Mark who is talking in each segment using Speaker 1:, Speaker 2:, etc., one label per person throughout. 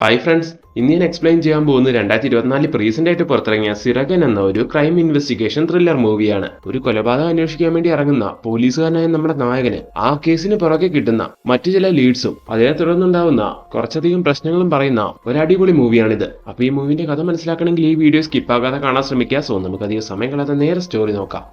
Speaker 1: Hi friends, ഇന്ന് ഞാൻ explain ചെയ്യാൻ പോകുന്നത് 2024 റീസെന്റ് ആയിട്ട് പുറത്തിറങ്ങിയ സിറഗൻ എന്ന ഒരു ക്രൈം ഇൻവെസ്റ്റിഗേഷൻ ത്രില്ലർ മൂവിയാണ്. ഒരു കൊലപാതകം അന്വേഷിക്കാൻ വേണ്ടി ഇറങ്ങുന്ന പോലീസുകാരനായ നമ്മുടെ നായകന് ആ കേസിന് പുറകെ കിട്ടുന്ന മറ്റു ചില ലീഡ്സും അതിനെ തുടർന്നുണ്ടാവുന്ന കുറച്ചധികം പ്രശ്നങ്ങളും പറയുന്ന ഒരു അടിപൊളി മൂവിയാണിത്. അപ്പൊ ഈ മൂവിന്റെ കഥ മനസ്സിലാക്കണമെങ്കിൽ ഈ വീഡിയോ സ്കിപ്പ് ആകാതെ കാണാൻ ശ്രമിക്കുക. സോ നമുക്ക് അധികം സമയം കളയാതെ നേരെ സ്റ്റോറി നോക്കാം.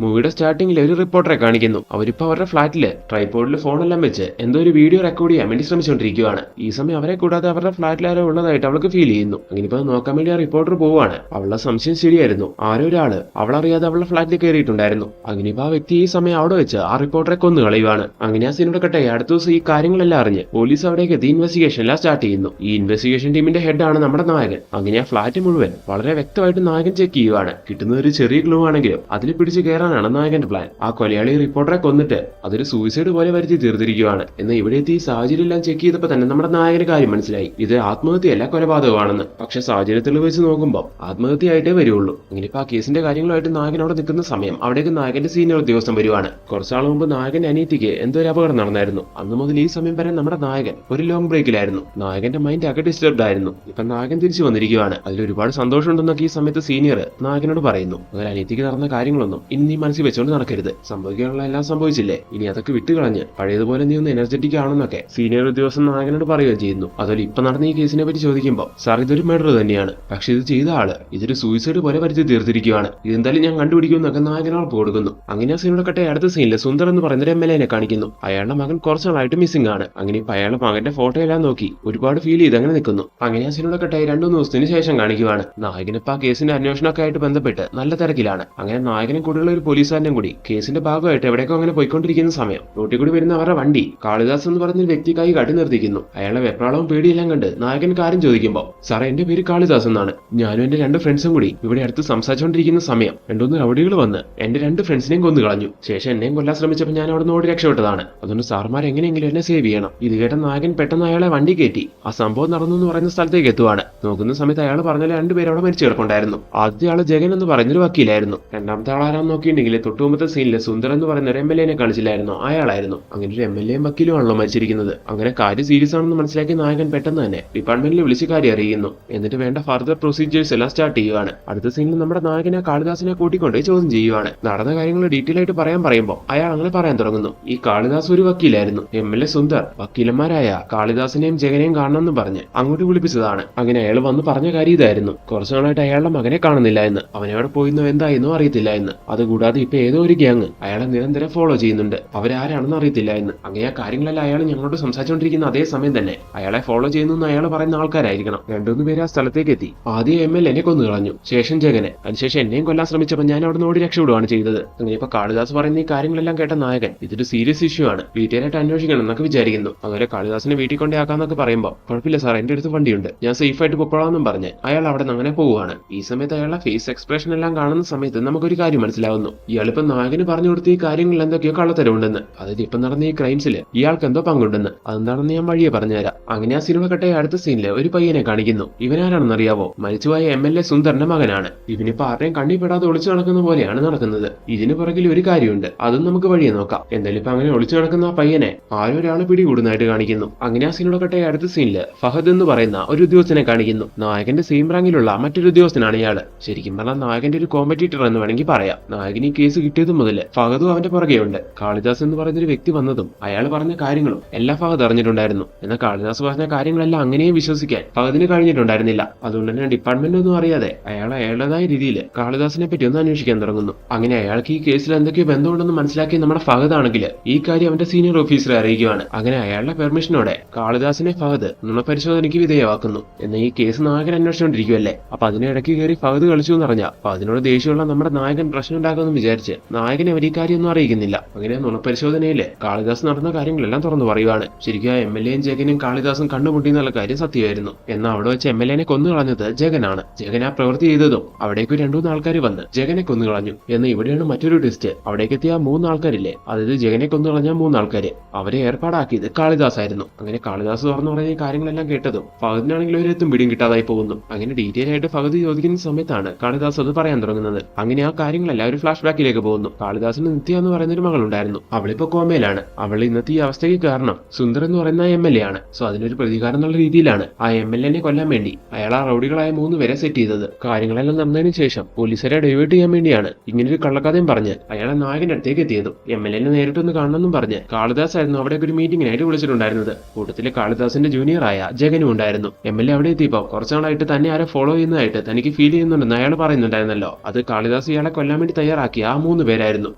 Speaker 1: മൂവിയുടെ സ്റ്റാർട്ടിംഗിൽ ഒരു റിപ്പോർട്ടറെ കാണിക്കുന്നു. അവരിപ്പോ അവരുടെ ഫ്ളാറ്റില് ട്രൈപോഡിൽ ഫോണെല്ലാം വെച്ച് എന്തോ ഒരു വീഡിയോ റെക്കോർഡ് ചെയ്യാൻ വേണ്ടി ശ്രമിച്ചുകൊണ്ടിരിക്കുകയാണ്. ഈ സമയം അവരെ കൂടാതെ അവരുടെ ഫ്ളാറ്റിൽ ആരോ ഉള്ളതായിട്ട് അവൾക്ക് ഫീൽ ചെയ്യുന്നു. അങ്ങനെ ഇപ്പൊ നോക്കാൻ വേണ്ടി ആ റിപ്പോർട്ടർ പോവുകയാണ്. അവളുടെ സംശയം ശരിയായിരുന്നു. ആരോ ഒരാള് അവളറിയാതെ അവളുടെ ഫ്ളാറ്റിൽ കയറിയിട്ടുണ്ടായിരുന്നു. അങ്ങനെ ഇപ്പൊ ആ വ്യക്തി ഈ സമയം അവിടെ വെച്ച് ആ റിപ്പോർട്ടറെ കൊന്നു കളയുവാണ്. അങ്ങനെ ആ സീനോട് കട്ടെ അടുത്ത ദിവസം ഈ കാര്യങ്ങളെല്ലാം അറിഞ്ഞ് പോലീസ് അവിടേക്ക് എത്തി ഇൻവെസ്റ്റിഗേഷൻ എല്ലാം സ്റ്റാർട്ട് ചെയ്യുന്നു. ഈ ഇൻവെസ്റ്റിഗേഷൻ ടീമിന്റെ ഹെഡാണ് നമ്മുടെ നായകൻ. അങ്ങനെ ആ ഫ്ളാറ്റ് മുഴുവൻ വളരെ വ്യക്തമായിട്ട് നായകൻ ചെക്ക് ചെയ്യുവാണ്. കിട്ടുന്ന ഒരു ചെറിയ ക്ലൂ ആണെങ്കിലും അതിൽ പിടിച്ച് കയറാനാണ് നായകന്റെ പ്ലാൻ. ആ കൊലയാളി റിപ്പോർട്ടറെ കൊന്നിട്ട് അതൊരു സൂയിസൈഡ് പോലെ വരുത്തി തീർത്തിരിക്കുകയാണ്. എന്നാൽ ഇവിടെ എത്തി ഈ സാഹചര്യം എല്ലാം ചെക്ക് ചെയ്തപ്പോ തന്നെ നമ്മുടെ നായകന് കാര്യം മനസ്സിലായി. ഇത് ആത്മഹത്യയല്ല കൊലപാതകമാണെന്ന്. പക്ഷെ സാഹചര്യത്തിൽ വെച്ച് നോക്കുമ്പോൾ ആത്മഹത്യയായിട്ടേ വരുള്ളൂ. ഇങ്ങനെ ഇപ്പൊ ആ കേസിന്റെ കാര്യങ്ങളുമായിട്ട് നായകൻ അവിടെ നിൽക്കുന്ന സമയം അവിടേക്ക് നായകന്റെ സീനിയർ ഉദ്യോഗസ്ഥൻ വരുവാണ്. കുറച്ചാൾ മുമ്പ് നായകന്റെ അനിയത്തിക്ക് എന്തോ ഒരു അപകടം നടന്നായിരുന്നു. അന്ന് മുതൽ ഈ സമയം വരെ നമ്മുടെ നായകൻ ഒരു ലോങ് ബ്രേക്കിലായിരുന്നു. നായകന്റെ മൈൻഡ് ആകെ ഡിസ്റ്റർബ്ഡ് ആയിരുന്നു. ഇപ്പൊ നായകൻ തിരിച്ചു വന്നിരിക്കുകയാണ്. അതിൽ ഒരുപാട് സന്തോഷമുണ്ടെന്നൊക്കെ ഈ സമയത്ത് സീനിയർ നായകനോട് പറയുന്നു. അങ്ങനെ അനിയത്തിക്ക് നടന്ന കാര്യങ്ങളൊന്നും ഇനി നീ മനസ്സിൽ വെച്ചുകൊണ്ട് നടക്കരുത്. സംഭവിക്കാനുള്ള എല്ലാം സംഭവിച്ചില്ലേ, ഇനി അതൊക്കെ വിട്ടുകളഞ്ഞ് പഴയതുപോലെ നീ ഒന്ന് എനർജറ്റിക് ആണെന്നൊക്കെ സീനിയർ ഉദ്യോഗസ്ഥൻ നായകനോട് പറയുകയും ചെയ്യുന്നു. അതുപോലെ ഇപ്പൊ നടന്ന ഈ കേസിനെ പറ്റി ചോദിക്കുമ്പോൾ സാർ ഇതൊരു മർഡർ തന്നെയാണ്, പക്ഷെ ഇത് ചെയ്ത ആള് ഇതൊരു സൂയിസൈഡ് പോലെ വരുത്തി തീർത്തിരിക്കുകയാണ്, ഇതെന്തായാലും ഞാൻ കണ്ടുപിടിക്കുമെന്നൊക്കെ നായകൻ ഉറപ്പ് കൊടുക്കുന്നു. അങ്ങനെ ആ സീനോടെ കട്ടെ അടുത്ത സീനിൽ സുന്ദർ എന്ന് പറയുന്ന MLA കാണിക്കുന്നു. അയാളുടെ മകൻ കുറച്ചാളായിട്ട് മിസ്സിംഗ് ആണ്. അങ്ങനെ ഇപ്പൊ അയാളുടെ മകന്റെ ഫോട്ടോ എല്ലാം നോക്കി ഒരുപാട് ഫീൽ ചെയ്ത് അങ്ങനെ നിൽക്കുന്നു. അങ്ങനെ ആ സീനോടെ കട്ടെ 2 ദിവസത്തിന് ശേഷം കാണിക്കുവാണ്. നായകനിപ്പോ ആ കേസിന്റെ അന്വേഷണമൊക്കെ ആയിട്ട് ബന്ധപ്പെട്ട് നല്ല തിരക്കിലാണ്. അങ്ങനെ നായകനും കൂടെയുള്ള ഒരു പോലീസുകാരനും കൂടി കേസിന്റെ ഭാഗമായിട്ട് എവിടേക്കോ അങ്ങനെ പോയിക്കൊണ്ടിരിക്കുന്ന സമയം റോട്ടിൽ കൂടി വരുന്ന അവരുടെ വണ്ടി കാളിദാസ് എന്ന് പറഞ്ഞ ഒരു വ്യക്തിക്കായി കാട്ടി നിർത്തിക്കുന്നു. അയാളെ വെപ്രാളവും പേടിയെല്ലാം കണ്ട് നായകൻ കാര്യം ചോദിക്കുമ്പോൾ സാറേ എന്റെ പേര് കാളിദാസ് എന്നാണ്, ഞാനും എന്റെ 2 ഫ്രണ്ട്സും കൂടി ഇവിടെ അടുത്ത് സംസാരിച്ചുകൊണ്ടിരിക്കുന്ന സമയം 2-3 റൗഡികൾ വന്ന് എന്റെ 2 ഫ്രണ്ട്സിനെയും കൊന്നു കളഞ്ഞു. ശേഷം എന്നെയും കൊല്ലാൻ ശ്രമിച്ചപ്പോൾ ഞാൻ അവിടെ നിന്ന് ഓടി രക്ഷപ്പെട്ടതാണ്. അതുകൊണ്ട് സാർമാർ എങ്ങനെയെങ്കിലും എന്നെ സേവ് ചെയ്യണം. ഇത് കേട്ട നായകൻ പെട്ടെന്ന് അയാളെ വണ്ടി കയറ്റി ആ സംഭവം നടന്നു എന്ന് പറയുന്ന സ്ഥലത്തേക്ക് എത്തുവാണ്. നോക്കുന്ന സമയത്ത് അയാൾ പറഞ്ഞാൽ 2 പേര് അവിടെ മരിച്ചു കിടപ്പുണ്ടായിരുന്നു. ആദ്യ ആള് ജഗൻ എന്ന് പറയുന്നൊരു വക്കീലായിരുന്നു. രണ്ടാമത്തെ ആളാരാന്ന് നോക്കിയിട്ടുണ്ടെങ്കിൽ തൊട്ടുമുമ്പത്തെ സീനിലെ സുന്ദർ എന്ന് പറയുന്ന ഒരു MLA കാണിച്ചില്ലായിരുന്നു, അയാളായിരുന്നു. അങ്ങനെ ഒരു MLA വക്കീലും ആണല്ലോ മരിച്ചിരിക്കുന്നത്. അങ്ങനെ കാര്യം സീരിയസ് ആണെന്ന് മനസ്സിലാക്കി നായകൻ പെട്ടെന്ന് തന്നെ ഡിപ്പാർട്ട്മെന്റിൽ വിളിച്ച് കാര്യം അറിയിക്കുന്നു. എന്നിട്ട് വേണ്ട ഫർദർ പ്രൊസീജിയേഴ്സ് എല്ലാം സ്റ്റാർട്ട് ചെയ്യുവാണ്. അടുത്ത സീനിൽ നമ്മുടെ നായകനെ കാളിദാസിനെ കൂട്ടിക്കൊണ്ട് ചോദ്യം ചെയ്യുവാണ്. നടന്ന കാര്യങ്ങൾ ഡീറ്റെയിൽ ആയിട്ട് പറയുമ്പോൾ അയാൾ അങ്ങനെ പറയാൻ തുടങ്ങുന്നു. ഈ കാളിദാസ് ഒരു വക്കീലായിരുന്നു. MLA സുന്ദർ വക്കീലന്മാരായ കാളിദാസിനെയും ജഗനെയും കാണണമെന്ന് പറഞ്ഞ് അങ്ങോട്ട് വിളിപ്പിച്ചതാണ്. അങ്ങനെ അയാൾ വന്ന് പറഞ്ഞ കാര്യം ഇതായിരുന്നു. കുറച്ചു നാളായിട്ട് അയാളുടെ മകനെ കാണുന്നില്ല എന്ന്, അവനവിടെ പോയിന്നോ എന്തായെന്നോ അറിയത്തില്ല എന്ന്. അതുകൂടാതെ ഇപ്പൊ ഏതോ ഒരു ഗ്യാങ് അയാളെ നിരന്തരം ഫോളോ ചെയ്യുന്നുണ്ട്, അവരാരാണെന്ന് അറിയത്തില്ല എന്ന്. അങ്ങനെ ആ കാര്യങ്ങളെല്ലാം അയാൾ ഞങ്ങളോട് സംസാരിച്ചുകൊണ്ടിരിക്കുന്ന അതേ സമയം തന്നെ അയാളെ ഫോളോ ചെയ്യുന്നു അയാൾ പറയുന്ന ആൾക്കാരായിരിക്കണം. 2-3 പേര് ആ സ്ഥലത്തേക്ക് എത്തി. ആദ്യം MLA കൊന്നു കളഞ്ഞു, ശേഷം ജഗനെ, അതിനുശേഷം എന്നെയും കൊല്ലാൻ ശ്രമിച്ചപ്പോൾ ഞാൻ അവിടെ ഓടി രക്ഷപ്പെടുകയാണ് ചെയ്തത്. അങ്ങനെ ഇപ്പൊ കാളിദാസ് പറയുന്ന ഈ കാര്യങ്ങളെല്ലാം കേട്ട നായകൻ ഇതൊരു സീരിയസ് ഇഷ്യൂ ആണ്, ഡീറ്റെയിൽ ആയിട്ട് അന്വേഷിക്കണം എന്നൊക്കെ വിചാരിക്കുന്നു. അതുപോലെ കാളിദാസിനെ വീട്ടിൽ കൊണ്ടേ ആക്കാന്നൊക്കെ പറയുമ്പോൾ കുഴപ്പമില്ല സാർ, എന്റെ അടുത്ത് വണ്ടിയുണ്ട്, ഞാൻ സേഫ് ആയിട്ട് പൊക്കോളാമെന്നും പറഞ്ഞ് അയാൾ അവിടെ നിന്ന് അങ്ങനെ പോവുകയാണ്. ഈ സമയത്ത് അയാളുടെ ഫേസ് എക്സ്പ്രഷൻ എല്ലാം കാണുന്ന സമയത്ത് നമുക്കൊരു കാര്യം മനസ്സിലാവുന്നു. ഇയാളിപ്പോ നായകന് പറഞ്ഞു കൊടുത്ത ഈ കാര്യങ്ങളിൽ എന്തൊക്കെയോ കള്ളത്തരമുണ്ടെന്ന്, അതായത് ഇപ്പൊ നടന്ന ഈ ക്രൈംസിൽ ഇയാൾക്ക് എന്തോ പങ്കുണ്ടെന്ന്. അതെന്താണെന്ന് ഞാൻ വഴിയെ പറഞ്ഞുതരാം. അങ്ങനെ ആ സിനിമ കട്ടെ അടുത്ത സീനില് ഒരു പയ്യനെ കാണിക്കുന്നു. ഇവനാരാണെന്ന് അറിയാവോ? മരിച്ചുപോയ MLA സുന്ദറിന്റെ മകനാണ്. ഇവനിപ്പോ ആരെയും കണ്ണിപ്പെടാതെ ഒളിച്ചു നടക്കുന്ന പോലെയാണ് നടക്കുന്നത്. ഇതിന് പുറകിൽ ഒരു കാര്യമുണ്ട്, അതും നമുക്ക് വഴിയെ നോക്കാം. എന്തായാലും ഇപ്പൊ അങ്ങനെ ഒളിച്ചു നടക്കുന്ന ആ പയ്യനെ ആരോ ഒരാൾ പിടികൂടുന്നതായിട്ട് കാണിക്കുന്നു. അങ്ങനെ ആ സിനിമ കട്ടെ അടുത്ത സീനില് ഫഹദ് എന്ന് പറയുന്ന ഒരു ഉദ്യോഗസ്ഥനെ കാണിക്കുന്നു. നായകന്റെ സെയിം റാങ്കിലുള്ള മറ്റൊരു ഉദ്യോഗസ്ഥനാണ് ഇയാള്. ശരിക്കും പറഞ്ഞാൽ നായകന്റെ ഒരു കോമ്പറ്റീറ്റർ എന്ന് വേണമെങ്കിൽ പറയാം. നായകന് ഈ കേസ് കിട്ടിയത് മുതൽ ഫഹദും അവന്റെ പുറകെയുണ്ട്. കാളിദാസ് എന്ന് പറയുന്ന ഒരു വ്യക്തി വന്നതും അയാൾ പറഞ്ഞ കാര്യങ്ങളും എല്ലാം ഫഹദ് അറിഞ്ഞിട്ടുണ്ടായിരുന്നു. എന്നാൽ കാളിദാസ് പറഞ്ഞ കാര്യങ്ങളെല്ലാം അങ്ങനെയും വിശ്വസിക്കാൻ ഫഹദിന് കഴിഞ്ഞിട്ടുണ്ടായിരുന്നില്ല. അതുകൊണ്ട് തന്നെ ഡിപ്പാർട്ട്മെന്റ് ഒന്നും അറിയാതെ അയാൾ അയാളുടേതായ രീതിയിൽ കാളിദാസിനെ പറ്റി ഒന്ന് അന്വേഷിക്കാൻ തുടങ്ങുന്നു. അങ്ങനെ അയാൾക്ക് ഈ കേസിൽ എന്തൊക്കെയോ ബന്ധമുണ്ടെന്ന് മനസ്സിലാക്കി നമ്മുടെ ഫഹദ് ആണെങ്കിൽ ഈ കാര്യം അവന്റെ സീനിയർ ഓഫീസറെ അറിയിക്കുകയാണ്. അങ്ങനെ അയാളുടെ പെർമിഷനോടെ കാളിദാസിനെ ഫഹദ് നുണപരിശോധനയ്ക്ക് വിധേയമാക്കുന്നു. എന്നാൽ ഈ കേസ് നായകൻ അന്വേഷിച്ചുകൊണ്ടിരിക്കുവല്ലേ. അപ്പൊ അതിനിടയ്ക്ക് കയറി ഫഹദ് കളിച്ചു എന്ന് പറഞ്ഞാൽ അപ്പൊ അതിനോട് ദേഷ്യമുള്ള നമ്മുടെ നായകൻ പ്രശ്നം ഉണ്ടാക്കുമെന്ന് വിചാരിച്ച് നായകനെ അവർ ഈ കാര്യമൊന്നും അറിയിക്കുന്നില്ല. അങ്ങനെ നുണപരിശോധനയില് കാളിദാസ് നടന്ന കാര്യങ്ങളെല്ലാം തുറന്നു പറയുവാണ്. ശരിക്കും MLAയും ജഗനും കാളിദാസും കണ്ടുമുട്ടി എന്നുള്ള കാര്യം സത്യമായിരുന്നു. എന്നാൽ അവിടെ വെച്ച് MLAനെ കൊന്നു കളഞ്ഞത് ജഗനാണ്. ജഗൻ ആ പ്രവൃത്തി ചെയ്തതും അവിടേക്ക് 2-3 ആൾക്കാർ വന്ന് ജഗനെ കൊന്നു കളഞ്ഞു. എന്ന് ഇവിടെയാണ് മറ്റൊരു ട്വിസ്റ്റ്. അവിടേക്ക് എത്തിയ 3 ആൾക്കാരില്ലേ, അതായത് ജഗനെ കൊന്നു കളഞ്ഞ 3 ആൾക്കാര്, അവരെ ഏർപ്പാടാക്കിയത് കാളിദാസ് ആയിരുന്നു. അങ്ങനെ കാളിദാസ് തുറന്നു പറഞ്ഞ കാര്യങ്ങളെല്ലാം കേട്ടതും ഫഹദിനാണെങ്കിൽ ഒരെത്തും പിടിയും കിട്ടാതായി പോകുന്നു. അങ്ങനെ ഡീറ്റെയിൽ ആയിട്ട് ഫഹദ് ചോദിക്കുന്ന സമയത്താണ് കാളിദാസ് അത് പറയാൻ തുടങ്ങുന്നത്. അങ്ങനെ ആ കാര്യങ്ങളെല്ലാം ഒരു ഫ്ലാഷ് ഫ്ലാഷ് ബാക്കിലേക്ക് പോകുന്നു. കാളിദാസിന് നിത്യ എന്ന് പറയുന്ന ഒരു മകളുണ്ടായിരുന്നു. അവളിപ്പോ കോമയിലാണ്. അവൾ ഇന്നത്തെ ഈ അവസ്ഥയ്ക്ക് കാരണം സുന്ദർ എന്ന് പറയുന്ന MLA ആണ്. സോ അതിനൊരു പ്രതികാരം എന്നുള്ള രീതിയിലാണ് ആ MLA കൊല്ലാൻ വേണ്ടി അയാൾ ആ റൗഡികളായ 3 പേരെ സെറ്റ് ചെയ്തത്. കാര്യങ്ങളെല്ലാം നടന്നതിന് ശേഷം പോലീസുകാരെ ഡൈവേർട്ട് ചെയ്യാൻ വേണ്ടിയാണ് ഇങ്ങനൊരു കള്ളക്കഥയും പറഞ്ഞ് അയാളെ നായകന്റെ അടുത്തേക്ക് എത്തിയതും. MLA നേരിട്ടൊന്ന് കാണണമെന്നും പറഞ്ഞ് കാളിദാസ് ആയിരുന്നു അവിടെ ഒരു മീറ്റിംഗിനായിട്ട് വിളിച്ചിട്ടുണ്ടായിരുന്നത്. കൂട്ടത്തില് കാളിദാസിന്റെ ജൂനിയറായ ജഗനും ഉണ്ടായിരുന്നു. MLA അവിടെ എത്തിയപ്പോ കുറച്ചാളായിട്ട് തന്നെ ആരെ ഫോളോ ചെയ്യുന്നതായിട്ട് തനിക്ക് ഫീൽ ചെയ്യുന്നുണ്ടെന്ന് അയാൾ പറയുന്നുണ്ടായിരുന്നല്ലോ. അത് കാളിദാസ് ഇയാളെ കൊല്ലാൻ വേണ്ടി തയ്യാറാക്കിയ ആ 3 പേരായിരുന്നു.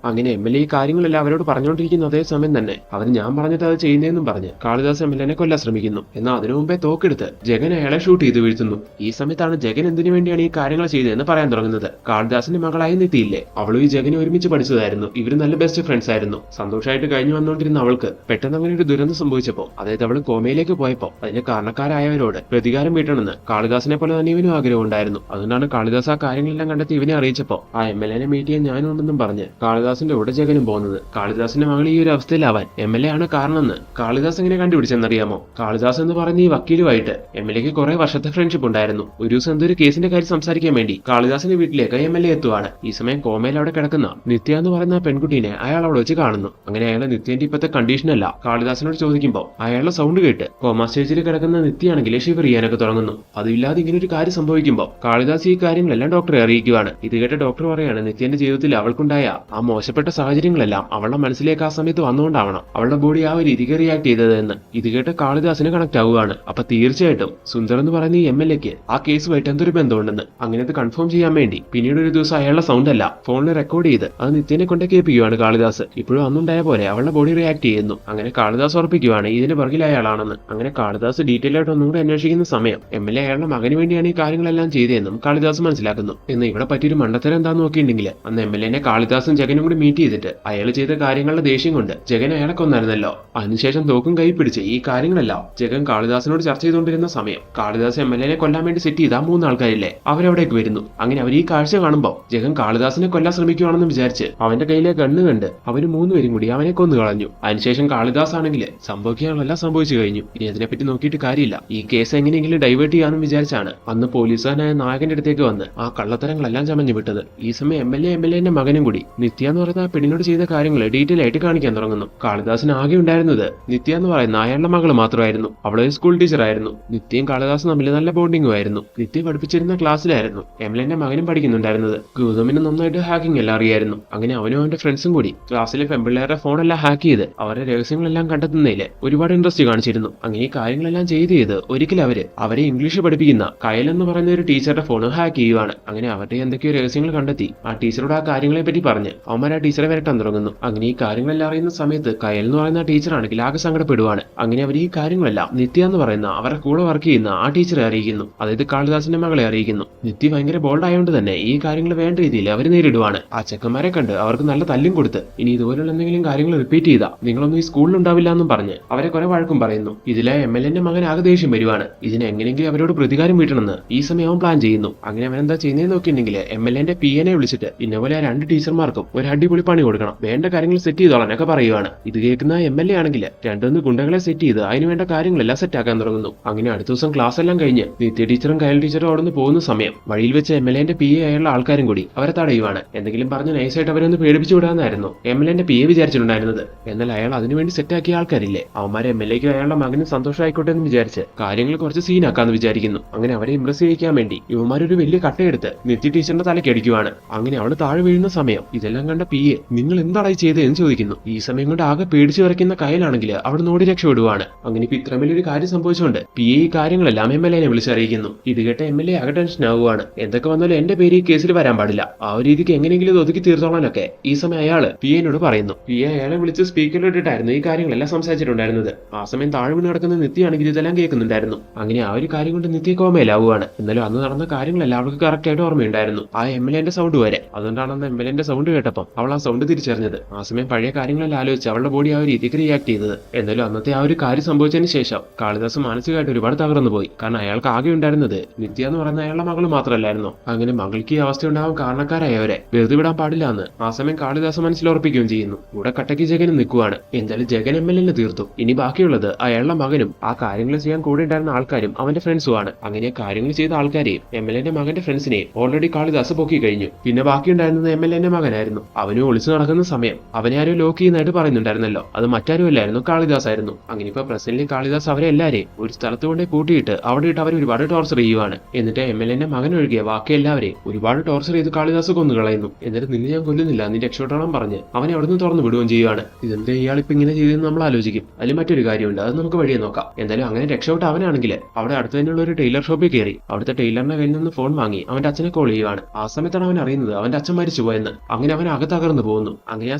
Speaker 1: അങ്ങനെ MLA ഈ കാര്യങ്ങളെല്ലാം അവരോട് പറഞ്ഞുകൊണ്ടിരിക്കുന്ന അതേ സമയം തന്നെ അവർ ഞാൻ പറഞ്ഞിട്ട് അത് ചെയ്യുന്നതെന്നും പറഞ്ഞ് കാളിദാസ് MLA കൊല്ലാൻ ശ്രമിക്കുന്നു. എന്നാൽ അതിനു മുമ്പേ തോക്കെടുത്ത് ജഗൻ അയാളെ ഷൂട്ട് ചെയ്ത് വീഴ്ത്തുന്നു. ഈ സമയത്താണ് ജഗൻ എന്തിനു വേണ്ടിയാണ് ഈ കാര്യങ്ങൾ ചെയ്തതെന്ന് പറയാൻ തുടങ്ങുന്നത്. കാളിദാസിന്റെ മകളായി നിത്തിയില്ലേ, അവളും ഈ ജഗനും ഒരുമിച്ച് പഠിച്ചതായിരുന്നു. ഇവര് നല്ല ബെസ്റ്റ് ഫ്രണ്ട്സ് ആയിരുന്നു. സന്തോഷമായിട്ട് കഴിഞ്ഞു വന്നുകൊണ്ടിരുന്ന അവൾക്ക് പെട്ടെന്ന് അങ്ങനെ ഒരു ദുരന്തം സംഭവിച്ചപ്പോൾ, അതായത് അവൾ കോമയിലേക്ക് പോയപ്പോൾ അതിന് കാരണക്കാരായവരോട് പ്രതികാരം വീട്ടണമെന്ന് കാളിദാസിനെ പോലെ തന്നെ ഇവനും ആഗ്രഹം ഉണ്ടായിരുന്നു. അതുകൊണ്ടാണ് കാളിദാസ് ആ കാര്യങ്ങളെല്ലാം കണ്ടെത്തി ഇവനെ അറിയിച്ചപ്പോൾ ആ MLA മീറ്റ് ചെയ്യാൻ ഞാനും ഉണ്ടെന്നും പറഞ്ഞ് കാളിദാസിന്റെ കൂടെ ജഗനും പോകുന്നത്. കാളിദാസിന്റെ മകൾ ഈ ഒരു അവസ്ഥയിലാവാൻ MLA ആണ് കാരണമെന്ന് കാളിദാസ് എങ്ങനെ കണ്ടുപിടിച്ചെന്നറിയാമോ? കാളിദാസ് എന്ന് പറയുന്ന ഈ വക്കീലുമായിട്ട് MLAക്ക് കുറെ വർഷത്തെ ഫ്രണ്ട്ഷിപ്പ് ഉണ്ടായിരുന്നു. ഒരു ദിവസം എന്തൊരു കേസിന്റെ കാര്യം സംസാരിക്കാൻ വേണ്ടി കാളിദാസിന്റെ വീട്ടിലേക്ക് MLA എത്തുവാണ്. ഈ സമയം കോമയിൽ അവിടെ കിടക്കുന്ന നിത്യ എന്ന് പറയുന്ന പെൺകുട്ടീനെ അയാൾ അവിടെ വെച്ച് കാണുന്നു. അങ്ങനെ അയാളെ നിത്യന്റെ ഇപ്പോഴത്തെ കണ്ടീഷനല്ല കാളിദാസിനോട് ചോദിക്കുമ്പോൾ അയാളുടെ സൗണ്ട് കേട്ട് കോമ സ്റ്റേജിൽ കിടക്കുന്ന നിത്യയാണെങ്കിൽ ഷിവർ ചെയ്യാനൊക്കെ തുടങ്ങുന്നു. അതില്ലാതെ ഇങ്ങനെ ഒരു കാര്യം സംഭവിക്കുമ്പോൾ കാളിദാസ് ഈ കാര്യങ്ങളെല്ലാം ഡോക്ടറെ അറിയിക്കുവാണ്. ഇത് കേട്ട ഡോക്ടർ പറയാണ് നിത്യന്റെ ജീവിതത്തിൽ അവൾക്കുണ്ടായ ആ മോശപ്പെട്ട സാഹചര്യങ്ങളെല്ലാം അവളുടെ മനസ്സിലേക്ക് ആ സമയത്ത് വന്നുകൊണ്ടാവണം അവളുടെ ബോഡി ആ ഒരു രീതിക്ക് റിയാക്ട് ചെയ്തത് എന്ന്. ഇത് കേട്ട് കാളിദാസിന് കണക്ട് ആവുകയാണ്. അപ്പൊ തീർച്ചയായിട്ടും സുന്ദർ എന്ന് പറയുന്ന ഈ MLAക്ക് ആ കേസുമായിട്ട് എന്തൊരു ബന്ധമുണ്ടെന്ന് അങ്ങനത്തെ കൺഫേം ചെയ്യാൻ വേണ്ടി പിന്നീട് ഒരു ദിവസം അയാളുടെ സൗണ്ട് അല്ല ഫോണിൽ റെക്കോർഡ് ചെയ്ത് അത് നിത്യനെ കൊണ്ട് കേൾപ്പിക്കുകയാണ് കാളിദാസ്. ഇപ്പോഴും അന്നുണ്ടായ പോലെ അവളുടെ ബോഡി റിയാക്ട് ചെയ്യുന്നു. അങ്ങനെ കാളിദാസ് ഉറപ്പിക്കുകയാണ് ഇതിന് പുറകിൽ അയാളാണെന്ന്. അങ്ങനെ കാളിദാസ് ഡീറ്റെയിൽ ആയിട്ട് ഒന്നും കൂടി അന്വേഷിക്കുന്ന സമയം MLA അയാളുടെ മകന് വേണ്ടിയാണ് ഈ കാര്യങ്ങളെല്ലാം ചെയ്തതെന്നും കാളിദാസ് മനസ്സിലാക്കുന്നു. എന്ന് ഇവിടെ പറ്റിയൊരു മണ്ടത്തരം എന്താന്ന് നോക്കിയിട്ടുണ്ടെങ്കിൽ അന്ന് MLA കാളിദാസും ജഗനും കൂടി മീറ്റ് ചെയ്തിട്ട് അയാൾ ചെയ്ത കാര്യങ്ങളുടെ ദേഷ്യം കൊണ്ട് ജഗൻ അയാളെ കൊന്നായിരുന്നല്ലോ. അതിനുശേഷം തോക്കും കൈ പിടിച്ച് ഈ കാര്യങ്ങളെല്ലാം ജഗൻ കാളിദാസിനോട് ചർച്ച ചെയ്തുകൊണ്ടിരുന്ന സമയം കാളിദാസ് MLA കൊല്ലാൻ വേണ്ടി സെറ്റ് ചെയ്ത 3 ആൾക്കാരില്ലേ അവരവിടേക്ക് വരുന്നു. അങ്ങനെ അവർ ഈ കാഴ്ച കാണുമ്പോൾ ജഗൻ കാളിദാസിനെ കൊല്ലാൻ ശ്രമിക്കുകയാണെന്ന് വിചാരിച്ച് അവന്റെ കയ്യിലെ ഗണ്ണ് കണ്ട് അവര് 3 പേരും കൂടി അവനെ കൊന്നു കളഞ്ഞു. അതിനുശേഷം കാളിദാസ് ആണെങ്കിൽ സംഭവിക്കാനുള്ളതെല്ലാം സംഭവിച്ചു കഴിഞ്ഞു. ഇനി അതിനെപ്പറ്റി നോക്കിയിട്ട് കാര്യമില്ല. ഈ കേസ് എങ്ങനെയെങ്കിലും ഡൈവേർട്ട് ചെയ്യാനും വിചാരിച്ചാണ് അന്ന് പോലീസുകാരനായ നായകന്റെ അടുത്തേക്ക് വന്ന് ആ കള്ളത്തരങ്ങളെല്ലാം ചമഞ്ഞു വിട്ടത്. ഈ സമയം MLAന്റെ മകനും കൂടി നിത്യ എന്ന് പറയുന്ന ആ പെണ്ണിനോട് ചെയ്ത കാര്യങ്ങൾ ഡീറ്റെയിൽ ആയിട്ട് കാണിക്കാൻ തുടങ്ങുന്നു. കാളിദാസിന് ആകെ ഉണ്ടായിരുന്നത് നിത്യ എന്ന് പറയുന്ന അയാളുടെ മകള് മാത്രമായിരുന്നു. അവളൊരു സ്കൂൾ ടീച്ചറായിരുന്നു. നിത്യയും കാളിദാസും തമ്മിൽ നല്ല ബോണ്ടിങ്ങും ആയിരുന്നു. നിത്യ പഠിപ്പിച്ചിരുന്ന ക്ലാസ്സിലായിരുന്നു MLAന്റെ മകനും പഠിക്കുന്നുണ്ടായിരുന്നത്. ഗൗതമിന് നന്നായിട്ട് ഹാക്കിംഗ് എല്ലാം അറിയായിരുന്നു. അങ്ങനെ അവനും അവന്റെ ഫ്രണ്ട്സും കൂടി ക്ലാസ്സിലെ പെൺപിള്ളേരുടെ ഫോണെല്ലാം ഹാക്ക് ചെയ്ത് അവരുടെ രഹസ്യങ്ങളെല്ലാം കണ്ടെത്തുന്നതിൽ ഒരുപാട് ഇൻട്രസ്റ്റ് കാണിച്ചിരുന്നു. അങ്ങനെ ഈ കാര്യങ്ങളെല്ലാം ചെയ്ത് ഒരിക്കലും അവരെ ഇംഗ്ലീഷ് പഠിപ്പിക്കുന്ന കയൽ എന്ന് പറയുന്ന ഒരു ടീച്ചറുടെ ഫോൺ ഹാക്ക് ചെയ്യുവാണ്. അങ്ങനെ അവരുടെ എന്തൊക്കെയോ രഹസ്യങ്ങൾ കണ്ടെത്തി ആ ടീച്ചറോട് ആ കാര്യങ്ങളെ പറ്റി പറഞ്ഞ് അവന്മാർ ആ ടീച്ചറെ വരട്ടാൻ തുടങ്ങുന്നു. അങ്ങനെ ഈ കാര്യങ്ങളെല്ലാം അറിയുന്ന സമയത്ത് കയൽ എന്ന് പറയുന്ന ടീച്ചറാണെങ്കിൽ ആകെ സങ്കടപ്പെടുവാണ്. അങ്ങനെ അവർ ഈ കാര്യങ്ങളെല്ലാം നിത്യ എന്ന് പറയുന്ന അവരുടെ കൂടെ വർക്ക് ചെയ്യുന്ന ആ ടീച്ചറെ അറിയിക്കുന്നു. അതായത് കാളിദാസിന്റെ മകളെ അറിയിക്കുന്നു. നിത്യ ഭയങ്കര ബോൾഡ് ആയതുകൊണ്ട് തന്നെ ഈ കാര്യങ്ങൾ വേണ്ട രീതിയിൽ അവർ നേരിടുവാണ്. ആ ചെക്കന്മാരെ കണ്ട് അവർക്ക് നല്ല തല്ലും കൊടുത്ത് ഇനി ഇതുപോലുള്ള എന്തെങ്കിലും കാര്യങ്ങൾ റിപ്പീറ്റ് ചെയ്താ നിങ്ങളൊന്നും ഈ സ്കൂളിൽ ഉണ്ടാവില്ല എന്നും പറഞ്ഞ് അവരെ കുറെ വഴക്കും പറയുന്നു. ഇതിലെ MLAന്റെ മകൻ ആകെ ദേഷ്യം വരുവാണ്. ഇതിനെ എങ്ങനെയെങ്കിലും അവരോട് പ്രതികാരം വീട്ടണമെന്ന് ഈ സമയം അവൻ പ്ലാൻ ചെയ്യുന്നു. അങ്ങനെ അവൻ എന്താ ചെയ്യുന്നതെന്ന് നോക്കിയിട്ടുണ്ടെങ്കിൽ MLAന്റെ PA വിളിച്ചിട്ട് ഇന്നപോലെ 2 ടീച്ചർമാർക്കും ഒരു അടിപൊളി പണി കൊടുക്കണം, വേണ്ട കാര്യങ്ങൾ സെറ്റ് ചെയ്തോളാനൊക്കെ പറയുവാണ്. ഇത് കേൾക്കുന്ന MLA ആണെങ്കിൽ 2 ഗുണ്ടകളെ സെറ്റ് ചെയ്ത് അതിന് വേണ്ട കാര്യങ്ങളെല്ലാം സെറ്റ് ആക്കാൻ തുടങ്ങുന്നു. അങ്ങനെ അടുത്ത ദിവസം ക്ലാസ് എല്ലാം കഴിഞ്ഞ് നിത്യ ടീച്ചറും കയൽ ടീച്ചറും അവിടെ നിന്ന് പോകുന്ന സമയം വഴിയിൽ വെച്ച് MLAന്റെ PA ആയുള്ള ആൾക്കാരും കൂടി അവരെ തടയുവാണ്. എന്തെങ്കിലും പറഞ്ഞ് നൈസായിട്ട് അവരൊന്ന് പേടിപ്പിച്ചു വിടാന്നായിരുന്നു MLAന്റെ PA വിചാരിച്ചിട്ടുണ്ടായിരുന്നത്. എന്നാൽ അയാൾ അതിനുവേണ്ടി സെറ്റാക്കിയ ആൾക്കാരില്ലേ അവന്മാരെ MLAക്കും അയാളുടെ മകനും സന്തോഷമായിക്കോട്ടെ എന്ന് വിചാരിച്ച് കാര്യങ്ങൾ കുറച്ച് സീനാക്കാന്ന് വിചാരിക്കുന്നു. അങ്ങനെ അവരെ ഇംപ്രസ് ചെയ്യിക്കാൻ വേണ്ടി ഇവന്മാരൊരു വലിയ കട്ടയെടുത്ത് നിത്യ ടീച്ചറിന്റെ തലയ്ക്ക് അടിക്കുവാണ്. അങ്ങനെ അവള് താഴെ വീഴുന്ന സമയം ഇതെല്ലാം കണ്ട PA നിങ്ങൾ എന്തായി ചെയ്തതെന്ന് ചോദിക്കുന്നു. ഈ സമയം കൊണ്ട് ആകെ പേടിച്ചു വരയ്ക്കുന്ന കയലാണെങ്കിൽ അവിടെ നോടി രക്ഷപ്പെടുവാണ്. അങ്ങനെ ഇപ്പൊ ഇത്ര വലിയൊരു കാര്യം സംഭവിച്ചുകൊണ്ട് PA ഈ കാര്യങ്ങളെല്ലാം MLAനെ വിളിച്ചറിയിക്കുന്നു. ഇത് കേട്ട MLA ആകെ ടെൻഷൻ ആവുകയാണ്. എന്തൊക്കെ വന്നാലും എന്റെ പേര് ഈ കേസിൽ വരാൻ പാടില്ല, ആ ഒരു രീതിക്ക് എങ്ങനെയെങ്കിലും ഒതുക്കി തീർത്തോളാനൊക്കെ ഈ സമയം അയാള് PAനോട് പറയുന്നു. PA അയാളെ വിളിച്ച് സ്പീക്കറിൽ ഇട്ടിട്ടായിരുന്നു ഈ കാര്യങ്ങളെല്ലാം സംസാരിച്ചിട്ടുണ്ടായിരുന്നത്. ആ സമയം താഴെ വീണ് കിടക്കുന്ന നിത്യയാണെങ്കിൽ ഇതെല്ലാം കേൾക്കുന്നുണ്ടായിരുന്നു. അങ്ങനെ ആ ഒരു കാര്യം കൊണ്ട് നിത്യ കോമയിലാവുകയാണ്. എന്നാലും അന്ന് നടന്ന കാര്യങ്ങളെല്ലാം അവൾക്ക് കറക്റ്റ് ആയിട്ട് ഓർമ്മയുണ്ടായിരുന്നു, ആ MLAന്റെ സൗണ്ട് വരെ. അതുകൊണ്ടാണ് അന്ന് MLAന്റെ സൗണ്ട് കേട്ടപ്പം അവൾ ആ സൗണ്ട് തിരിച്ചറിഞ്ഞത്. ആ സമയം പഴയ കാര്യങ്ങളെല്ലാം ആലോചിച്ച് അവളുടെ ബോഡി ആ ഒരു രീതിക്ക് റിയാക്ട് ചെയ്തത്. എന്നാലും അന്നത്തെ ആ ഒരു കാര്യം സംഭവിച്ചതിന് ശേഷം കാളിദാസ് മാനസികമായിട്ട് ഒരുപാട് തകർന്നു പോയി. കാരണം അയാൾക്ക് ആകെ ഉണ്ടായിരുന്നത് നിത്യ എന്ന് പറയുന്ന അയാളുടെ മകള് മാത്രമല്ലായിരുന്നു. അങ്ങനെ മകൾക്ക് ഈ അവസ്ഥ ഉണ്ടാവാൻ കാരണക്കാരായവരെ വെറുതെ വിടാൻ പാടില്ല എന്ന് ആ സമയം കാളിദാസ് മനസ്സിലുറപ്പിക്കുകയും ചെയ്യുന്നു. കൂടെ കട്ടക്ക് ജഗനും നിൽക്കുവാണ്. എന്തായാലും ജഗൻ MLAനെ തീർത്തു. ഇനി ബാക്കിയുള്ളത് അയാളുടെ മകനും ആ കാര്യങ്ങൾ ചെയ്യാൻ കൂടെ ഉണ്ടായിരുന്ന ആൾക്കാരും അവന്റെ ഫ്രണ്ട്സുമാണ്. അങ്ങനെ കാര്യങ്ങൾ ചെയ്ത ആൾക്കാരെയും MLAന്റെ മകന്റെ ഫ്രണ്ട്സിനെയും ഓൾറെഡി കാളിദാസ് പൊക്കി കഴിഞ്ഞു. പിന്നെ ബാക്കി ഉണ്ടായിരുന്നത് MLA മകനായിരുന്നു. അവനും ഒളിച്ചു നടക്കുന്ന സമയം അവനെ ആരും ലോക്ക് ചെയ്യുന്നതായിട്ട് പറയുന്നുണ്ടായിരുന്നല്ലോ. അത് മറ്റാരും അല്ലായിരുന്നു, കാളിദാസ് ആയിരുന്നു. അങ്ങനെ ഇപ്പൊ പ്രസന്റിൽ കാളിദാസ് അവരെ എല്ലാരെയും ഒരു സ്ഥലത്ത് കൊണ്ടേ പൂട്ടിയിട്ട് അവിടെ ഇട്ട് അവർ ഒരുപാട് ടോർച്ചർ ചെയ്യുവാണ്. എന്നിട്ട് MLA മകൻ ഒഴികെ ബാക്കി എല്ലാവരെയും ഒരുപാട് ടോർച്ചർ ചെയ്ത് കാളിദാസ് കൊന്നു കളയുന്നു. എന്നിട്ട് നിന്നെ ഞാൻ കൊല്ലുന്നില്ല, നീ രക്ഷപ്പെട്ടോളം പറഞ്ഞ് അവനെ അവിടുന്ന് തുറന്നു വിടുകയും ചെയ്യുവാണ്. ഇതെന്താ ഇയാളിപ്പോ ഇങ്ങനെ ചെയ്തെന്ന് നമ്മൾ ആലോചിക്കും. അതിൽ മറ്റൊരു കാര്യമുണ്ട്, അത് നമുക്ക് വഴിയെ നോക്കാം. എന്തായാലും അങ്ങനെ രക്ഷപ്പെട്ട അവനാണെങ്കിൽ അവിടെ അടുത്ത് തന്നെയുള്ള ഒരു ടൈലർ ഷോപ്പിൽ കയറി അവിടുത്തെ ടൈലറിന്റെ കയ്യിൽ നിന്ന് ഫോൺ വാങ്ങി അവന്റെ അച്ഛനെ കോൾ ചെയ്യുവാണ്. ആ സമയത്താണ് അവൻ അറിയുന്നത് അവന്റെ അച്ഛൻ മരിച്ചുപോയെന്ന്. അങ്ങനെ അവൻ അകത്തകർന്നു പോകുന്നു. അങ്ങനെ ആ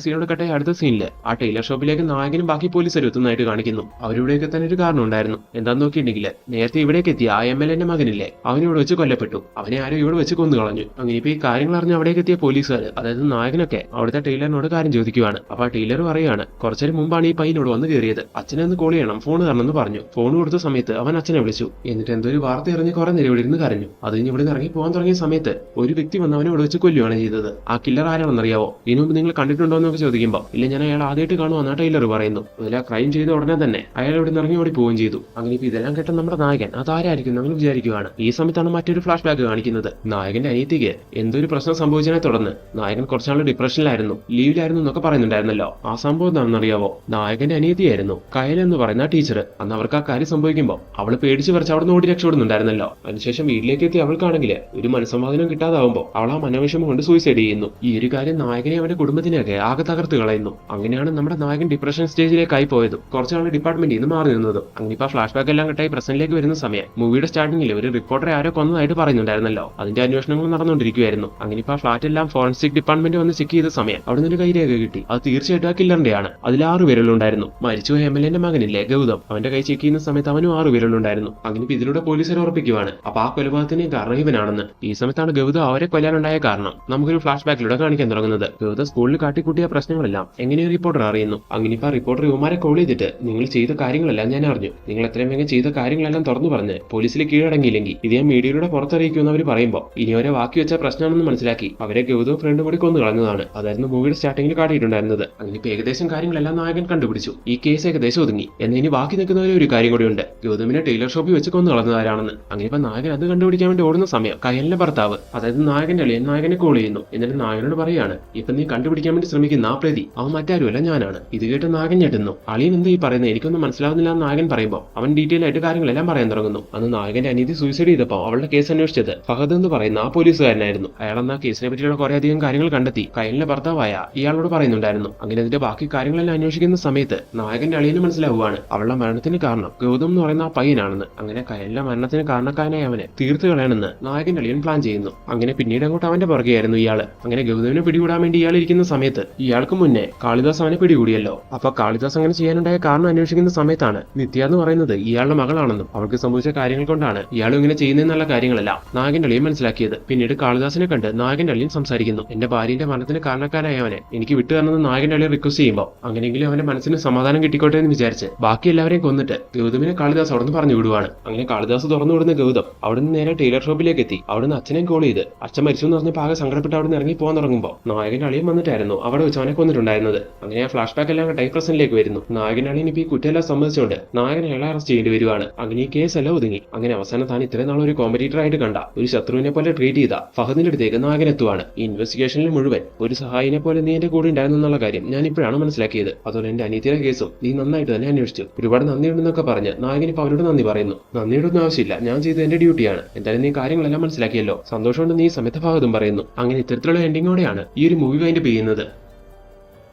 Speaker 1: സീനോട് കട്ടെ അടുത്ത സീനില് ആ ടൈലർ ഷോപ്പിലേക്ക് നായകനും ബാക്കി പോലീസുകാരും എത്തുന്നതായിട്ട് കാണിക്കുന്നു. അവരിവിടെയൊക്കെ തന്നെ ഒരു കാരണം ഉണ്ടായിരുന്നു. എന്താന്ന് നോക്കിയിട്ടുണ്ടെങ്കിൽ നേരത്തെ ഇവിടേക്ക് എത്തിയ ആ MLA മകനില്ലേ, അവനിവിടെ വെച്ച് കൊല്ലപ്പെട്ടു. അവനെ ആരും ഇവിടെ വെച്ച് കൊന്നു കളഞ്ഞു. അങ്ങനെ ഇപ്പൊ ഈ കാര്യങ്ങൾ അറിഞ്ഞ് അവിടേക്ക് എത്തിയ പോലീസുകാർ, അതായത് നായകനൊക്കെ അവിടുത്തെ ടൈലറിനോട് കാര്യം ചോദിക്കുവാണ്. അപ്പൊ ആ ടൈലർ പറയാണ്, കുറച്ചേരം മുമ്പാണ് ഈ പയ്യനോട് വന്ന് കയറിയത്, അച്ഛനെ ഒന്ന് കോൾ ചെയ്യണം, ഫോൺ തരണമെന്ന് പറഞ്ഞു. ഫോൺ കൊടുത്ത സമയത്ത് അവൻ അച്ഛനെ വിളിച്ചു. എന്നിട്ട് എന്തോ ഒരു വാർത്ത എറിഞ്ഞ് കുറെ നേരം ഇവിടെ ഇരുന്ന് കരഞ്ഞു. അത് കഴിഞ്ഞ് ഇവിടെ ഇറങ്ങി പോകാൻ തുടങ്ങിയ സമയത്ത് ഒരു വ്യക്തി വന്ന് അവനെ ഇവിടെ വെച്ച് കൊല്ലുകയാണ് ചെയ്തത്. ആ കില്ലർ ആരാണെന്നറിയാവോ? ഇതിനു മുമ്പ് നിങ്ങൾ കണ്ടിട്ടുണ്ടോ എന്നൊക്കെ ചോദിക്കുമ്പോൾ ഇല്ല, ഞാൻ അയാൾ ആദ്യമായിട്ട് കാണുമെന്നാ ടൈലർ പറയുന്നു. അതിൽ ആ ക്രൈം ചെയ്ത ഉടനെ തന്നെ അയാൾ ഇവിടെ ഇറങ്ങി ഓടി പോവുകയും ചെയ്തു. അങ്ങനെ ഇപ്പൊ ഇതെല്ലാം കേട്ട നമ്മുടെ നായകൻ അതാരായിരിക്കും നമ്മൾ വിചാരിക്കുകയാണ്. ഈ സമയത്താണ് മറ്റൊരു ഫ്ലാഷ് ബാക്ക് കാണിക്കുന്നത്. നായകന്റെ അനിയത്തിക്ക് എന്തോ ഒരു പ്രശ്നം സംഭവിച്ചതിനെ തുടർന്ന് നായകൻ കുറച്ചാൾ ഡിപ്രഷനിലായിരുന്നു, ലീവിലായിരുന്നു എന്നൊക്കെ പറയുന്നുണ്ടായിരുന്നല്ലോ. ആ സംഭവം എന്താണെന്നറിയാവോ? നായകന്റെ അനിയത്തിയായിരുന്നു കയൽ എന്ന് പറയുന്ന ടീച്ചർ. അന്ന് അവർക്ക് ആ കാര്യം സംഭവിക്കുമ്പോൾ അവൾ പേടിച്ച് പറിച്ച് അവിടെ നിന്ന് ഓടി രക്ഷപ്പെടുന്നുണ്ടായിരുന്നല്ലോ. അതിനുശേഷം വീട്ടിലേക്ക് എത്തി അവൾക്കാണെങ്കിൽ ഒരു മനസ്സമാധാനം കിട്ടാതാവുമ്പോൾ അവൾ ആ മനോവിഷമം കൊണ്ട് സൂയിസൈഡ് ചെയ്യുന്നു. ഈ ഒരു കാര്യം നായകനെ അവന്റെ കുടുംബത്തിനെയൊക്കെ ആകെ തകർത്ത് കളയുന്നു. അങ്ങനെയാണ് നമ്മുടെ നായകൻ ഡിപ്രഷൻ സ്റ്റേജിലേക്കായി പോയതും കുറച്ചാൾ ഡിപ്പാർട്ട്മെന്റിൽ നിന്ന് മാറി നിന്നതും. അങ്ങനെ ഇപ്പൊ ഫ്ലാഷ് ബാക്ക് എല്ലാം കെട്ടായി പ്രസന്റിലേക്ക് വരുന്ന സമയം മൂവിയുടെ സ്റ്റാർട്ടിംഗിൽ ഒരു റിപ്പോർട്ടറെ ആരോ കൊന്നതായിട്ട് പറയുന്നുണ്ടായിരുന്നല്ലോ. അതിന്റെ അന്വേഷണങ്ങൾ നടന്നുകൊണ്ടിരിക്കുകയായിരുന്നു. അങ്ങനെ ഇപ്പൊ ആ ഫ്ലാറ്റ് എല്ലാം ഫോറൻസിക് ഡിപ്പാർട്ട്മെന്റ് വന്ന് ചെക്ക് ചെയ്ത സമയം അവിടെ നിന്ന് കൈരേഖ കിട്ടി. അത് തീർച്ചയായിട്ടും ആ കില്ലറിന്റെയാണ്. അതിൽ 6 വിരലുണ്ടായിരുന്നു. മരിച്ചുപോയ MLA മകനില്ലേ ഗൗതം, അവന്റെ കൈ ചെക്ക് ചെയ്യുന്ന സമയത്ത് അവനും 6 വിരലുണ്ടായിരുന്നു. അങ്ങനെ ഇതിലൂടെ പോലീസുകാർ ഉറപ്പിക്കുവാണ് അപ്പൊ ആ കൊലപാതകത്തിന് കാരണം ഇവനാണെന്ന്. ഈ സമയത്താണ് ഗൗതം അവരെ കൊല്ലാനുണ്ടായ കാരണം നമുക്കൊരു ഫ്ലാഷ് ബാക്കിലൂടെ കാണിക്കാൻ തുടങ്ങുന്നത്. ഗൗതം സ്കൂളിൽ കാട്ടിക്കൂട്ടിയ പ്രശ്നങ്ങളെല്ലാം എങ്ങനെയും റിപ്പോർട്ടർ അറിയുന്നു. അങ്ങനെ ഇപ്പൊ റിപ്പോർട്ടർ ഇവന്മാരെ കോൾ ചെയ്തിട്ട് നിങ്ങൾ ചെയ്ത കാര്യങ്ങളെല്ലാം ഞാൻ അറിഞ്ഞു, നിങ്ങൾ എത്രയും വേഗം ചെയ്ത കാര്യങ്ങളെല്ലാം തുറന്നു പറഞ്ഞ് പോലീസിൽ കീഴടങ്ങിയില്ലെങ്കിൽ ഇത് ഞാൻ മീഡിയയിലൂടെ പുറത്തറിയിക്കുമെന്ന് അവർ പറയുമ്പോൾ ഇനി അവരെ ബാക്കി വെച്ച പ്രശ്നമാണെന്ന് മനസ്സിലാക്കി അവരെ ഗൗതവും ഫ്രണ്ടും കൂടി കൊന്നു കളഞ്ഞതാണ്. അതായിരുന്നു മൂവിയുടെ സ്റ്റാർട്ടിംഗിൽ കാട്ടിയിട്ടുണ്ടായിരുന്നത്. അങ്ങനെ ഇപ്പൊ ഏകദേശം കാര്യങ്ങളെല്ലാം നായകൻ കണ്ടുപിടിച്ചു. ഈ കേസ് ഏകദേശം ഒതുങ്ങി. എന്നാൽ ഇനി ബാക്കി നിൽക്കുന്നവരെ ഒരു കാര്യം കൂടി ഉണ്ട്, ഗൗതമിനെ ടൈലർ ഷോപ്പിൽ വെച്ച് കൊന്നു കളഞ്ഞതാരാണെന്ന്. അങ്ങനെ ഇപ്പൊ നായകൻ അത് കണ്ടുപിടിക്കാൻ വേണ്ടി ഓടുന്ന സമയം കയലിന്റെ ഭർത്താവ്, അതായത് നായകന്റെ അളിയൻ നായകനെ കോൾ ചെയ്യുന്നു. എന്നിട്ട് നായകനോട് പറയാണ്, ഇപ്പൊ നീ കണ്ടുപിടിക്കാൻ വേണ്ടി ശ്രമിക്കുന്ന ആ പ്രതി അവൻ മറ്റാരുമല്ല, ഞാനാണ്. ഇത് കേട്ട് നായകൻ ഞെട്ടുന്നു. അളിയൻ എന്താ ഈ പറയുന്നത്, എനിക്കൊന്നും മനസ്സിലാവുന്നില്ല എന്ന് നായകൻ പറയുമ്പോൾ അവൻ ഡീറ്റെയിൽ ആയിട്ട് കാര്യങ്ങളെല്ലാം പറയാൻ തുടങ്ങുന്നു. അന്ന് നായകന്റെ അനീതി സൂയിസൈഡ് ചെയ്തപ്പോൾ അവളുടെ കേസ് അന്വേഷിച്ചത് ഫഹദ് എന്ന് പറയുന്ന ആ പോലീസുകാരനായിരുന്നു. അയാൾ ആ കേസിനെ പറ്റിയുള്ള കുറെ അധികം കാര്യങ്ങൾ കണ്ടെത്തി കയലിന്റെ ഭർത്താവായ ഇയാളോട് പറയുന്നുണ്ടായിരുന്നു. അങ്ങനെ അതിന്റെ ബാക്കി കാര്യങ്ങളെല്ലാം അന്വേഷിക്കുന്ന സമയത്ത് നായകന്റെ അളിയന് മനസ്സിലാവുകയാണ് അവളുടെ മരണത്തിന് കാരണം ഗൗതം എന്ന് പറയുന്ന ആ പയ്യനാണെന്ന്. അങ്ങനെ കയലിന്റെ മരണത്തിന് കാരണക്കാരനായി അവനെ തീർത്തു കളയണമെന്ന് നായകന്റെ അളിയൻ പ്ലാൻ ചെയ്യുന്നു. അങ്ങനെ പിന്നീട് അങ്ങോട്ട് അവന്റെ പുറകെയായിരുന്നു ഇയാള്. അങ്ങനെ ഗൗതമിനെ പിടികൂടാൻ വേണ്ടി ഇയാൾ ഇരിക്കുന്ന സമയത്ത് ഇയാൾക്ക് മുന്നേ കാളിദാസ് അവനെ പിടികൂടിയല്ലോ. അപ്പൊ കാളിദാസ് അങ്ങനെ ചെയ്യാനുണ്ടായ കാരണം അന്വേഷിക്കുന്ന സമയത്താണ് നിത്യ എന്ന് പറയുന്നത് ഇയാളുടെ മകളാണെന്നും അവൾക്ക് സംഭവിച്ച കാര്യങ്ങൾ കൊണ്ടാണ് ഇയാളും ഇങ്ങനെ ചെയ്യുന്നതെന്നുള്ള കാര്യങ്ങളെല്ലാം നായകന്റെ അളിയൻ മനസ്സിലാക്കിയത്. പിന്നീട് കാളിദാസിനെ കണ്ട് നായകന്റെ അളിയൻ സംസാരിക്കുന്നു. എന്റെ ഭാര്യയുടെ മരണത്തിന് കാരണക്കാരായ അവനെ എനിക്ക് വിട്ടുതരണമെന്ന് നായകന്റെ അളിയൻ റിക്വസ്റ്റ് ചെയ്യുമ്പോൾ അങ്ങനെയെങ്കിലും അവന്റെ മനസ്സിന് സമാധാനം കിട്ടിക്കോട്ടെ എന്ന് വിചാരിച്ച് ബാക്കി എല്ലാവരെയും കൊന്നിട്ട് ഗൗതമിനെ കാളിദാസ് അവിടെ നിന്ന് പറഞ്ഞു വിടുവാണ്. അങ്ങനെ കാളിദാസ് തുറന്നു വിടുന്ന ഗൗതം അവിടുന്ന് നേരെ ടൈലർ ഷോപ്പിലേക്ക് എത്തി. അവിടുന്ന് അച്ഛനെയും കോൾ ചെയ്ത് അച്ഛൻ മരിച്ചു എന്ന് പറഞ്ഞ് പാകെ സങ്കടപ്പെട്ട് അവിടെ നിന്ന് ഇറങ്ങി പോകാൻ തുടങ്ങുമ്പോൾ നായകന്റെ അളിയൻ വന്നിട്ടായിരുന്നു അവിടെ വെച്ച് അവനെ കൊന്നിട്ടുണ്ടായിരുന്നത്. അങ്ങനെ ആ ഫ്ലാഷ് ബാക്ക് എല്ലാം ടൈം പ്രസന്റിലേക്ക് വരുന്നു. നായകൻ അളിയൻ ഇപ്പൊ ഈ കുറ്റമെല്ലാം സംബന്ധിച്ചുകൊണ്ട് നായകനെ അയാളെ അറസ്റ്റ് ചെയ്യേണ്ടി വരുവാണ്. അങ്ങനെ ഈ കേസ് എല്ലാം ഒതുങ്ങി. അങ്ങനെ അവസാനം താൻ ഇത്രയും നാൾ ഒരു കോമ്പറ്റീറ്റർ ആയിട്ട് കണ്ട ഒരു ശത്രുവിനെ പോലെ ട്രീറ്റ് ചെയ്ത ഫഹദിന്റെ അടുത്തേക്ക് നായകൻ എത്തുവാണ്. ഈ ഇൻവെസ്റ്റിഗേഷനിൽ മുഴുവൻ ഒരു സഹായിനെ പോലെ നീ എന്റെ കൂടെ ഉണ്ടായിരുന്നു എന്നുള്ള കാര്യം ഞാൻ ഇപ്പോഴാണ് മനസ്സിലാക്കിയത്. അതുപോലെ എന്റെ അനിയത്തിയുടെ കേസും നീ നന്നായിട്ട് തന്നെ അന്വേഷിച്ചു, ഒരുപാട് നന്ദിയുണ്ടെന്നൊക്കെ പറഞ്ഞ് നായകൻ ഇപ്പൊ അവരോട് നന്ദി പറയുന്നു. നന്ദിയുടെ ഒന്നും ആവശ്യമില്ല, ഞാൻ ചെയ്ത എന്റെ ഡ്യൂട്ടിയാണ്. എന്തായാലും നീ കാര്യങ്ങളെല്ലാം മനസ്സിലാക്കിയല്ലോ, സന്തോഷമുണ്ട് നീ സമയത്ത് ഫഹദും പറയുന്നു. അങ്ങനെ ഇത്തരത്തിലുള്ള എൻഡിങ്ങോടെയാണ് ഈ ഒരു മൂവി വൈൻഡപ്പ് ചെയ്യുന്നത്.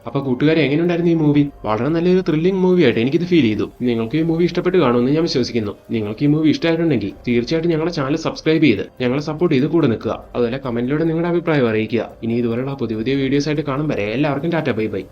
Speaker 1: അപ്പൊ കൂട്ടുകാരെ, എങ്ങനെയുണ്ടായിരുന്നു ഈ മൂവി? വളരെ നല്ലൊരു ത്രില്ലിംഗ് മൂവി ആയിട്ട് എനിക്കിത് ഫീൽ ചെയ്തു. നിങ്ങൾക്ക് ഈ മൂവി ഇഷ്ടപ്പെട്ട് കാണുമെന്ന് ഞാൻ വിശ്വസിക്കുന്നു. നിങ്ങൾക്ക് ഈ മൂവി ഇഷ്ടമായിട്ടുണ്ടെങ്കിൽ തീർച്ചയായിട്ടും ഞങ്ങളുടെ ചാനൽ സബ്സ്ക്രൈബ് ചെയ്ത് ഞങ്ങളെ സപ്പോർട്ട് ചെയ്ത് കൂടെ നിൽക്കുക. അതുപോലെ കമന്റിലൂടെ നിങ്ങളുടെ അഭിപ്രായം അറിയിക്കുക. ഇനി ഇതുപോലുള്ള പുതിയ പുതിയ വീഡിയോസ് ആയിട്ട് കാണും വരെ എല്ലാവർക്കും ടാറ്റ ബൈ ബൈ.